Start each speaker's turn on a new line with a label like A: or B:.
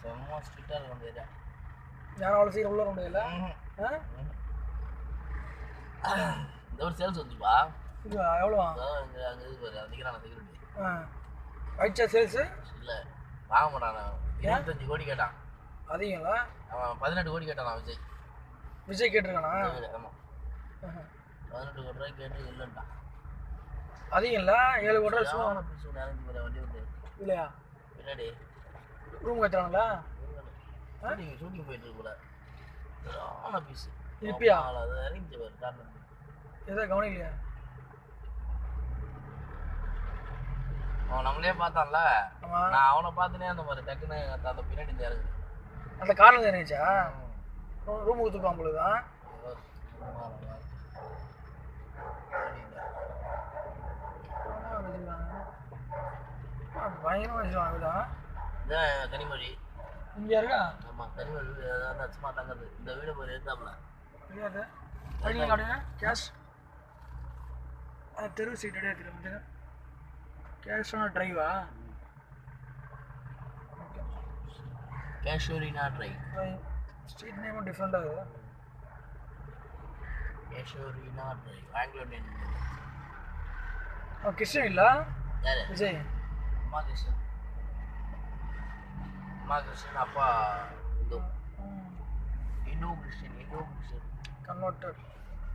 A: செம்ம ஸ்ட்ரிக்டாக இருக்கும் அந்த ஏரியா.
B: யாரும் அவ்வளோ சீக்கிரம் உள்ள வர முடியல.
A: இந்த ஒரு சேல்ஸ் வந்துப்பா.
B: இது எவ்வளோ?
A: அங்கே இது பாரு அதிகம் செக்யூரிட்டி.
B: ஆயிடுச்சா சேல்ஸு?
A: இல்லை வாங்க மாட்டான். 25 கோடி கேட்டான்.
B: அதிகங்களா?
A: அவன் 18 கோடி கேட்டான். விஜய்
B: விஜய் கேட்டிருக்கானா?
A: ஆமாம் 18 கோடி ரூபாய் கேட்டு இல்லைன்ட்டான்.
B: அதிகங்களா? 7 கோடி ரூபா சும்மா
A: வண்டி வந்து
B: இல்லையா?
A: பின்னாடி
B: ரூம் கட்டுறாங்களா?
A: ஷூட்டிங் போயிட்டு இருக்கு போல. ஆன பீஸ்
B: இப்பயா?
A: அது இறங்கிச்சு பாரு காரணம்.
B: எதோ கவனிக்கலையா?
A: அவன் நம்மளே பார்த்தான்ல. நான் அவனை பார்த்துனே அந்த மாதிரி டக்குன்னு அந்த பின்னாடி இந்த இறங்குது.
B: அந்த காரில் இறங்கிச்சா? ரூம் கொடுத்துருப்பான் பொழுதுதான். பயங்கரமாக வச்சுருவாங்க வீடா.
A: இதான் கனிமொழி
B: இங்கே இருக்கா?
A: ஆமாம் கனிமொழி வீடு அதான் சும்மா தங்குறது. இந்த வீடு போய் எடுத்தாப்புல
B: தெரியாது. படிக்கலாம் அப்படின்னா கேஷ் தெரு சீட்டே எடுத்துட்டு கேஷான ட்ரைவா?
A: கேஷோரினா ட்ரைவ்.
B: ஸ்ட்ரீட் நேமும் டிஃப்ரெண்டாக இருக்குது.
A: கேஷோரினா ட்ரைவ் பெங்களூர் நேம்.
B: கிருஷ்ணன் இல்லை விஜய்?
A: அம்மா கிருஷ்ணன். அம்மா கிருஷ்ணன் அப்பா இந்து. இந்து கிருஷ்ணன்.
B: கன்வெர்டட்.